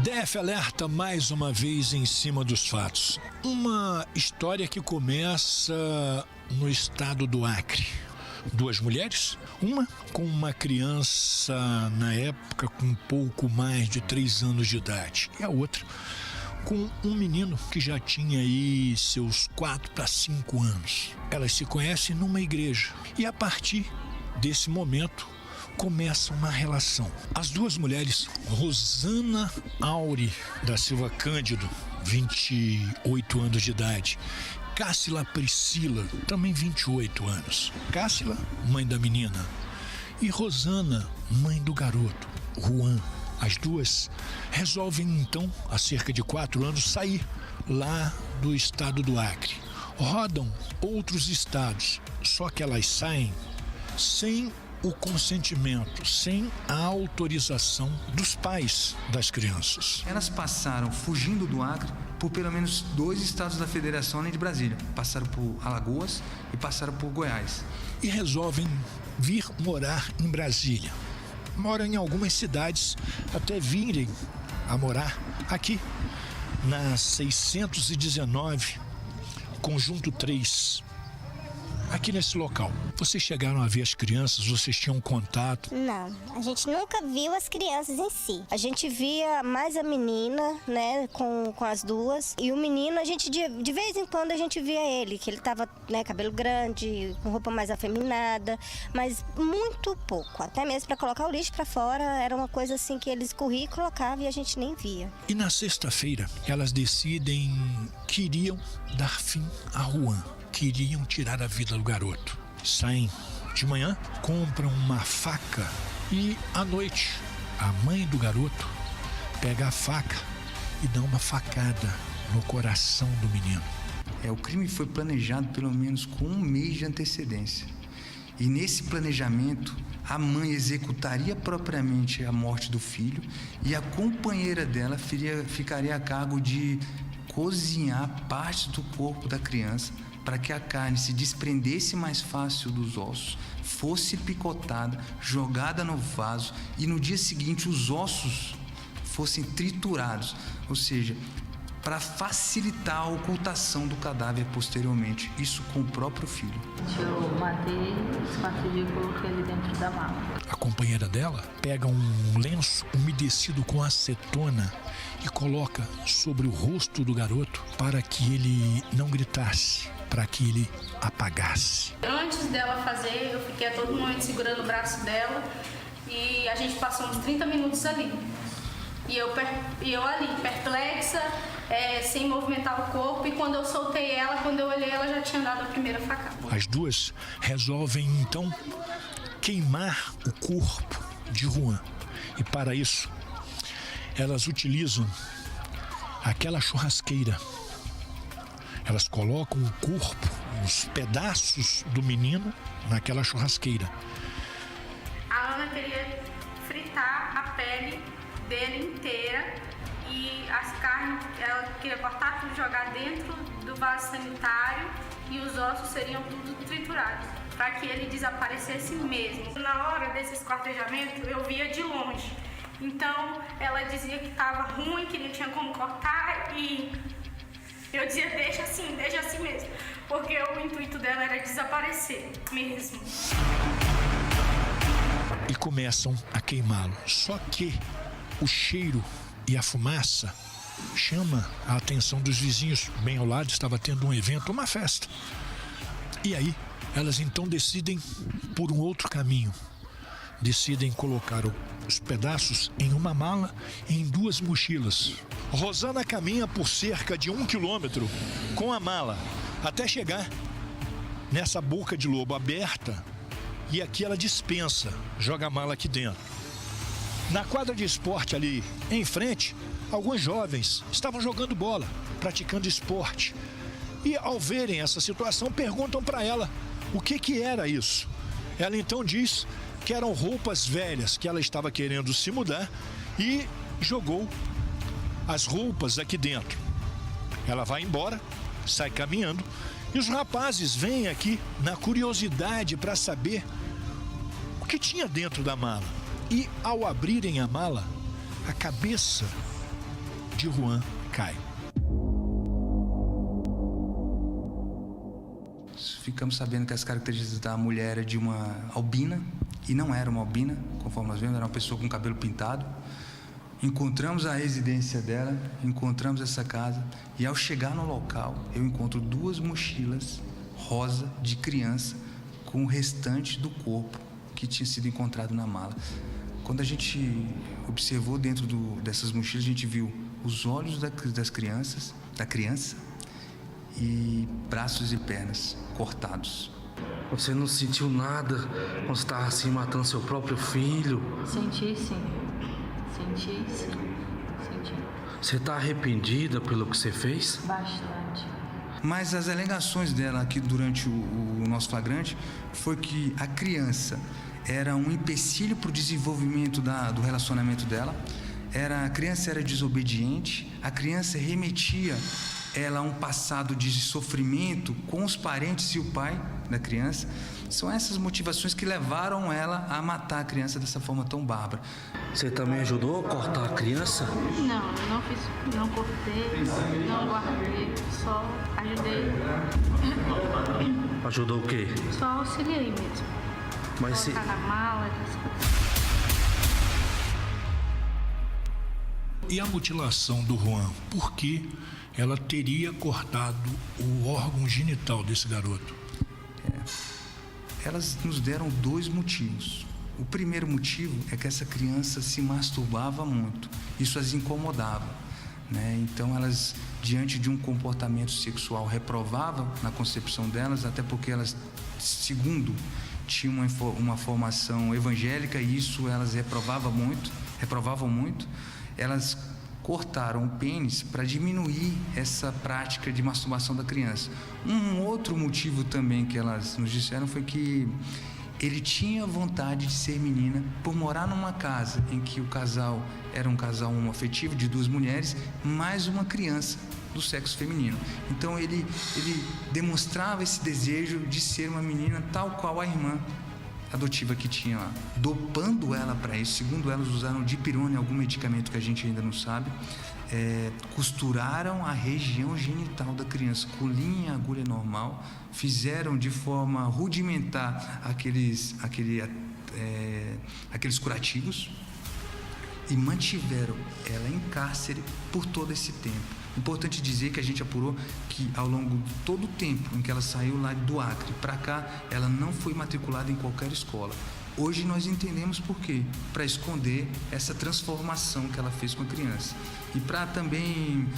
DF alerta mais uma vez em cima dos fatos. Uma história que começa no estado do Acre. Duas mulheres, uma com uma criança na época com pouco mais de 3 anos de idade e a outra com um menino que já tinha aí seus 4 para 5 anos. Elas se conhecem numa igreja e a partir desse momento começa uma relação. As duas mulheres, Rosana Aure da Silva Cândido, 28 anos de idade, Cássila Priscila, também 28 anos. Cássila, mãe da menina, e Rosana, mãe do garoto, Juan. As duas resolvem então, há cerca de 4 anos, sair lá do estado do Acre. Rodam outros estados, só que elas saem sem o consentimento, sem a autorização dos pais das crianças. Elas passaram, fugindo do Acre, por pelo menos 2 estados da federação além de Brasília. Passaram por Alagoas e passaram por Goiás. E resolvem vir morar em Brasília. Moram em algumas cidades, até virem a morar aqui, na 619, Conjunto 3. Aqui nesse local, vocês chegaram a ver as crianças? Vocês tinham contato? Não, a gente nunca viu as crianças em si. A gente via mais a menina, né, com as duas. E o menino, a gente de vez em quando a gente via ele, que ele tava, né, cabelo grande, com roupa mais afeminada, mas muito pouco. Até mesmo para colocar o lixo para fora, era uma coisa assim que eles corriam e colocavam e a gente nem via. E na sexta-feira, elas decidem que iriam dar fim a Juan. Queriam tirar a vida do garoto. Saem de manhã, compram uma faca e à noite a mãe do garoto pega a faca e dá uma facada no coração do menino. O crime foi planejado pelo menos com 1 mês de antecedência. E nesse planejamento, a mãe executaria propriamente a morte do filho e a companheira dela ficaria a cargo de cozinhar parte do corpo da criança para que a carne se desprendesse mais fácil dos ossos, fosse picotada, jogada no vaso e no dia seguinte os ossos fossem triturados, ou seja, para facilitar a ocultação do cadáver posteriormente, isso com o próprio filho. Eu matei, espartilhei e coloquei ele dentro da mala. A companheira dela pega um lenço umedecido com acetona e coloca sobre o rosto do garoto para que ele não gritasse, para que ele apagasse. Antes dela fazer, eu fiquei a todo momento segurando o braço dela e a gente passou uns 30 minutos ali. E eu ali, perplexa, sem movimentar o corpo, e quando eu soltei ela, quando eu olhei, ela já tinha dado a primeira facada. As duas resolvem então queimar o corpo de Juan. E para isso, elas utilizam aquela churrasqueira. Elas colocam o corpo, os pedaços do menino naquela churrasqueira. A Ana queria fritar a pele dele inteira e as carnes, ela queria cortar tudo, jogar dentro do vaso sanitário e os ossos seriam tudo triturados, para que ele desaparecesse mesmo. Na hora desses esquartejamentos, eu via de longe. Então, ela dizia que estava ruim, que não tinha como cortar e eu dizia, deixa assim mesmo, porque o intuito dela era desaparecer mesmo. E começam a queimá-lo. Só que o cheiro e a fumaça chama a atenção dos vizinhos. Bem ao lado estava tendo um evento, uma festa. E aí, elas então decidem por um outro caminho. Decidem colocar os pedaços em uma mala e em 2 mochilas. Rosana caminha por cerca de 1 quilômetro com a mala até chegar nessa boca de lobo aberta e aqui ela dispensa, joga a mala aqui dentro. Na quadra de esporte ali em frente, alguns jovens estavam jogando bola, praticando esporte. E ao verem essa situação, perguntam para ela o que era isso. Ela então diz que eram roupas velhas, que ela estava querendo se mudar e jogou as roupas aqui dentro. Ela vai embora, sai caminhando e os rapazes vêm aqui na curiosidade para saber o que tinha dentro da mala. E ao abrirem a mala, a cabeça de Juan cai. Ficamos sabendo que as características da mulher era de uma albina, e não era uma albina, conforme nós vemos, era uma pessoa com cabelo pintado. Encontramos a residência dela, encontramos essa casa, e ao chegar no local, eu encontro 2 mochilas rosa de criança com o restante do corpo que tinha sido encontrado na mala. Quando a gente observou dentro dessas mochilas, a gente viu os olhos da criança, e braços e pernas cortados. Você não sentiu nada quando você estava assim matando seu próprio filho? Senti sim. Senti. Você está arrependida pelo que você fez? Bastante. Mas as alegações dela aqui durante o nosso flagrante foi que a criança era um empecilho para o desenvolvimento do relacionamento dela. A criança era desobediente, a criança remetia ela a um passado de sofrimento com os parentes e o pai da criança. São essas motivações que levaram ela a matar a criança dessa forma tão bárbara. Você também ajudou a cortar a criança? Não, eu não fiz, não cortei, não guardei, só ajudei. Ajudou o quê? Só auxiliei mesmo. Mas colocar na mala, essas coisas. E a mutilação do Juan? Por que ela teria cortado o órgão genital desse garoto? Elas nos deram 2 motivos. O primeiro motivo é que essa criança se masturbava muito. Isso as incomodava, né? Então elas, diante de um comportamento sexual reprovável na concepção delas, até porque elas, segundo, tinham uma formação evangélica, e isso elas reprovavam muito, elas cortaram o pênis para diminuir essa prática de masturbação da criança. Um outro motivo também que elas nos disseram foi que ele tinha vontade de ser menina por morar numa casa em que o casal era um casal homoafetivo de 2 mulheres, mais uma criança do sexo feminino. Então ele demonstrava esse desejo de ser uma menina tal qual a irmã adotiva que tinha lá, dopando ela para isso. Segundo elas, usaram dipirona, algum medicamento que a gente ainda não sabe. Costuraram a região genital da criança com linha e agulha normal, fizeram de forma rudimentar aqueles curativos e mantiveram ela em cárcere por todo esse tempo. Importante dizer que a gente apurou que ao longo de todo o tempo em que ela saiu lá do Acre para cá, ela não foi matriculada em qualquer escola. Hoje nós entendemos por quê, para esconder essa transformação que ela fez com a criança e para também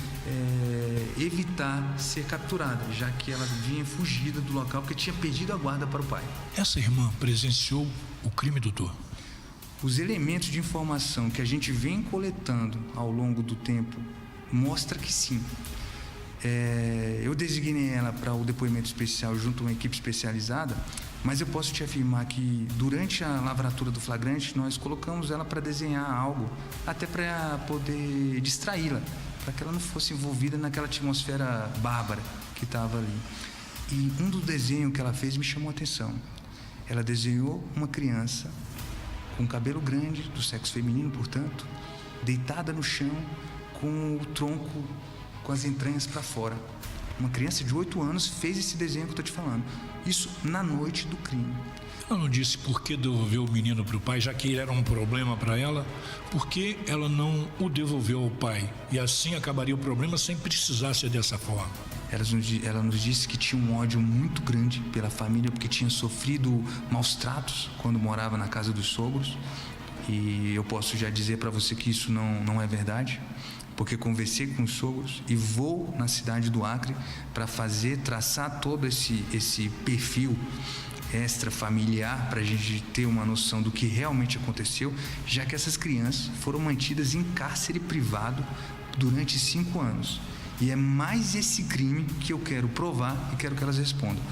evitar ser capturada, já que ela vinha fugida do local porque tinha perdido a guarda para o pai. Essa irmã presenciou o crime, doutor? Os elementos de informação que a gente vem coletando ao longo do tempo mostra que sim. Eu designei ela para o depoimento especial junto a uma equipe especializada, mas eu posso te afirmar que durante a lavratura do flagrante nós colocamos ela para desenhar algo, até para poder distraí-la, para que ela não fosse envolvida naquela atmosfera bárbara que estava ali. E um dos desenhos que ela fez me chamou a atenção. Ela desenhou uma criança com cabelo grande, do sexo feminino, portanto, deitada no chão, com o tronco, com as entranhas para fora. Uma criança de 8 anos fez esse desenho que eu estou te falando. Isso na noite do crime. Ela não disse por que devolveu o menino para o pai, já que ele era um problema para ela? Por que ela não o devolveu ao pai? E assim acabaria o problema sem precisar ser dessa forma. Ela nos disse que tinha um ódio muito grande pela família, porque tinha sofrido maus tratos quando morava na casa dos sogros. E eu posso já dizer para você que isso não é verdade, porque conversei com os sogros e vou na cidade do Acre para traçar todo esse perfil extrafamiliar, para a gente ter uma noção do que realmente aconteceu, já que essas crianças foram mantidas em cárcere privado durante 5 anos. E é mais esse crime que eu quero provar e quero que elas respondam.